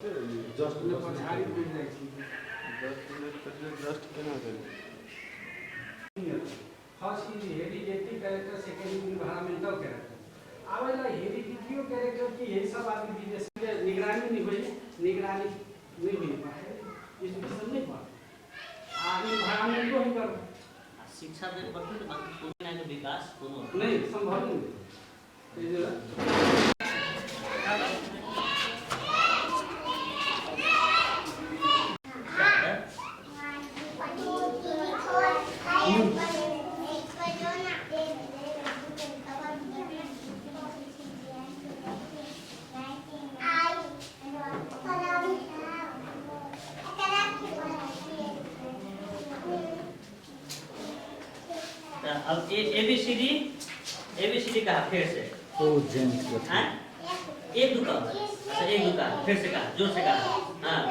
Just पछाड़ी मिल जाइ छै जस्ट केना करी first is hereditary character, second is environmental character. आवेला हेरिडिटियो कैरेक्टर की यही सब आदमी विदेश में निगरानी नहीं हुई, निगरानी नहीं हुई पाए, इस विषय नहीं पा आगे इन्वायरमेंट को ही कर शिक्षा दे पड़ती है, बाकी पूर्ण का विकास दोनों नहीं संभव नहीं। अब एबीसीडी कहा फिर से हाँ एक दो कहा, अच्छा एक दो कहा फिर से कहा, जोर से कहा हाँ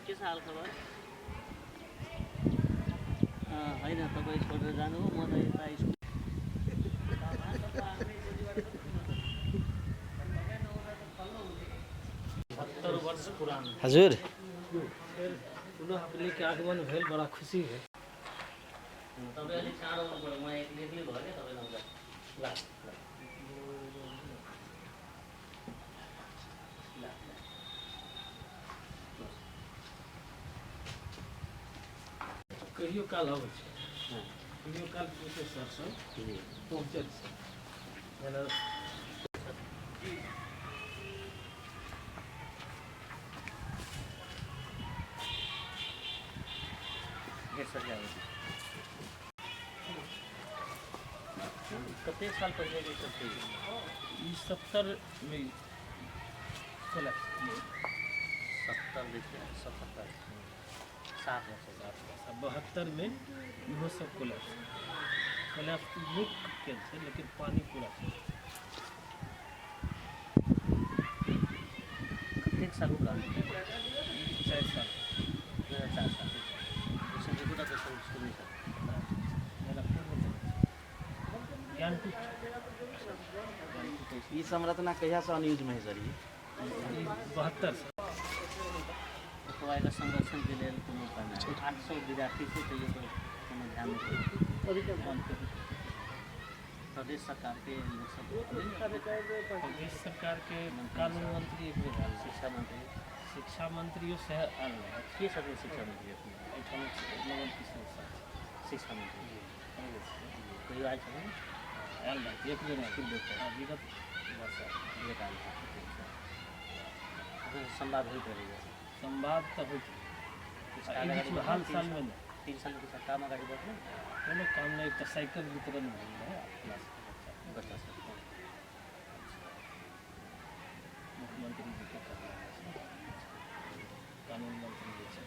के छ हालखबर होइन तपाईँ छोडेर जानु हो म त यता स्कुल 70 वर्ष पुरानो हजुर पुनः लेके आगमन भेल बड़ा खुशी है तपाईँ अलिक चाँडो आउनु पर्यो म एक्लै कहियो काल अबै छै, हाँ कहियो काल प्रोफेसर सब जी पहुँचै छै जेना ढेर सजा कतेक साल पहले के सब थे? ई 70 में चला 70 देखिए 77 60 वर्ष हो गया। 72 में इहो सब कोलैप्स मुक्त केल छै लेकिन पानी पूरा छै। कतेक साल हुआ? 4 साल 4 साल उसमें देखो तो स्कूल में जेना पूर्ण ज्ञानपीठ ई संरचना कहिया से अनयूज में है सर? ये 72 से ओकरा एकर संरक्षण के लिए कोनो उपाय नहीं। 800 विद्यार्थी से तो ये तो कोनो ध्यान नहीं प्रदेश सरकार के लोग सब प्रदेश सरकार के कानून मंत्री एक बेर आयल, शिक्षा मंत्रियों से आयल रहे। के सब शिक्षा मंत्री अपने एहिठाम नवल किशोर साह शिक्षा मंत्री कहियो आयल छथिन? आयल रहे एक बेर आयल विगत वर्ष विगत आयल छथिन। संवाद होइत रहैए। संवाद तो होइत रहे हाल साल में नहीं 3 साल के काम अगाडि बढ़लै कोनो काम नहीं। तो साइकिल वितरण भेल रहे क्लास बच्चा सबके। मुख्यमंत्री जी के करना है, कानून मंत्री जी से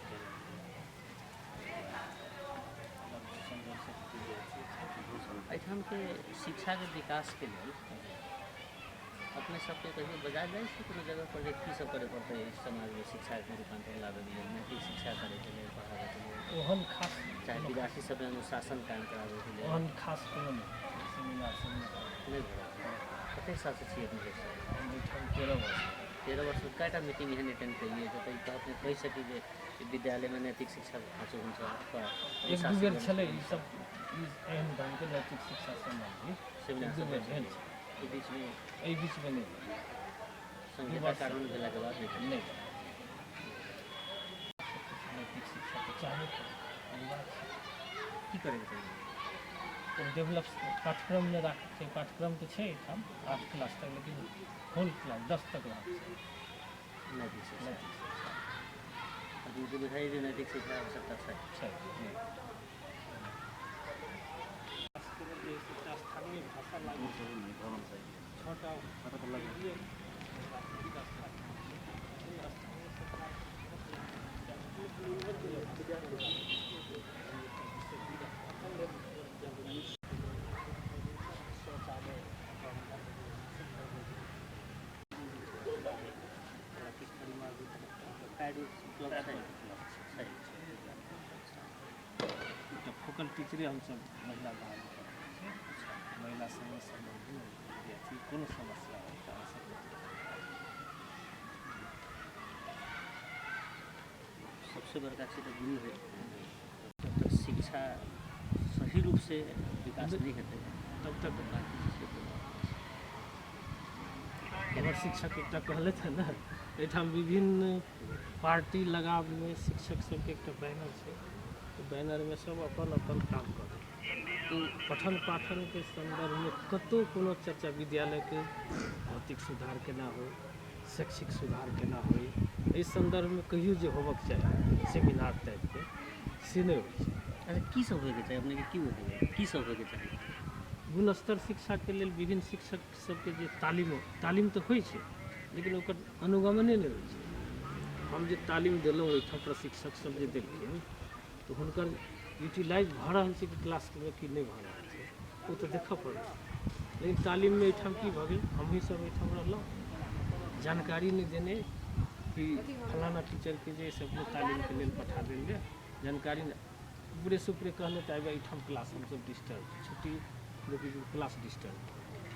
एहिठाम के शिक्षा के विकास के लिए अपने सबके कहियो बजा जाइ छै कोनो जगह पर जे की सब करे पड़तै समाज में शिक्षा के रूपांतरण लाबे के लिए, नैतिक शिक्षा करे के लिए, पढ़ाबे के लिए, ओहन खास चाहे विद्यार्थी सब में अनुशासन कायम कराबे के लिए ओहन खास कोनो नहीं सेमिनार सब नहीं भऽ रहल छै। कतेक साल से छियै अपने एहिठाम 13 वर्ष 13 वर्ष में कएटा मीटिंग एहन अटेंड करिए जतऽ अपने कहि सकी जे विद्यालय में नैतिक शिक्षा खाँचो हुन्छ एक दू बेर छलै ई सब एहन ढंग के नैतिक शिक्षा संबंधी सेमिनार एक दू सब बेर भेल छै। के बीच में एहि बीच में नहीं संहिता कानून भेला के बाद नहीं नैतिक शिक्षा तो चाहबे अनिवार्य छै। की करे के चाहिए? डेवलप पाठ्यक्रम में राख छै। पाठ्यक्रम तो है एहिठाम 8 क्लास तक, लेकिन होल क्लास 10 तक राख छै नैतिक शिक्षा नैतिक शिक्षा अभी तो बुझाइ जे नैतिक शिक्षा आवश्यकता छै। छै। स्थानीय भाषा लागू छोटा फोकल टीचरे हम सब महिला भाग महिला संग संबंधी विद्यार्थी कोनो समस्या हो तो आशा सबसे बड़का चीज तो गुरु है। जब तक शिक्षा सही रूप से विकास नहीं होते तब तक बाकी चीज़ तो हमारे शिक्षक एक कहले थे ना एठाम विभिन्न पार्टी लगाव में शिक्षक सबके एक बैनर है, तो बैनर में सब अपन अपन काम करे। तो पठन पाठन के संदर्भ में कतो कोनो चर्चा विद्यालय के भौतिक सुधार केना हो, शैक्षिक सुधार केना हो, इस संदर्भ में कहियो जे होबक चाही सेमिनार टाइप के से नहीं होइ छै। अच्छा की सब होके चाहिए अपने के की होके की सब होके चाहिए? गुणस्तर शिक्षा के लिए विभिन्न शिक्षक सबके जे तालीम तो होइ छै, लेकिन ओकर अनुगमने नहीं होइ छै। हम जे तालीम देलहुँ ओहिठाम प्रशिक्षक सब जे देलखिन तो हुनकर यूटिलाइज भऽ रहल छै कि क्लास में कि नहीं भऽ रहल छै वो तो देखऽ पड़त। लेकिन तालीम में एहिठाम की भऽ गेल, हमही सब एहिठाम रहलहुँ जानकारी नहीं देने कि फलाना टीचर के जे सब तालीम के लिए पठा देल जाए, जानकारी ऊपरे से ऊपरे कहले तो आबे एहिठाम क्लास हमसब डिस्टर्ब छुट्टी लेकिन क्लास डिस्टर्ब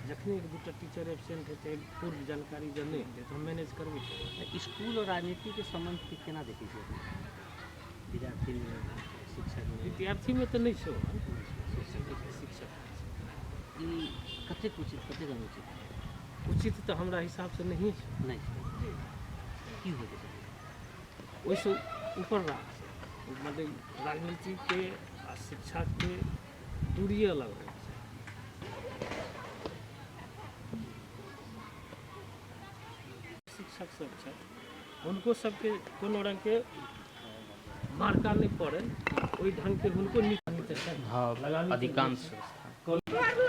जखनी एक दूटा टीचर एबसेंट हेतै पूर्व जानकारी जब नहीं हेतै तो हम मैनेज करबै। स्कूल और राजनीति के संबंध के केना देखै छियै विद्यार्थी में शिक्षा में? विद्यार्थी में तो नहीं छै शिक्षक ई कतेक उचित कतेक अनुचित उचित तो हमरा हिसाब से नहीं छै। नहीं छै की होके चाहिए? ओहिसँ ऊपर राख मतलब राजनीति के आ शिक्षा के दूरी अलग हो छै। शिक्षक सब छै हुनको सबके कोनो रंग के मार्का नहीं पड़े, ओहि ढंग के हुनको नीति हाँ, अधिकांश कॉलेज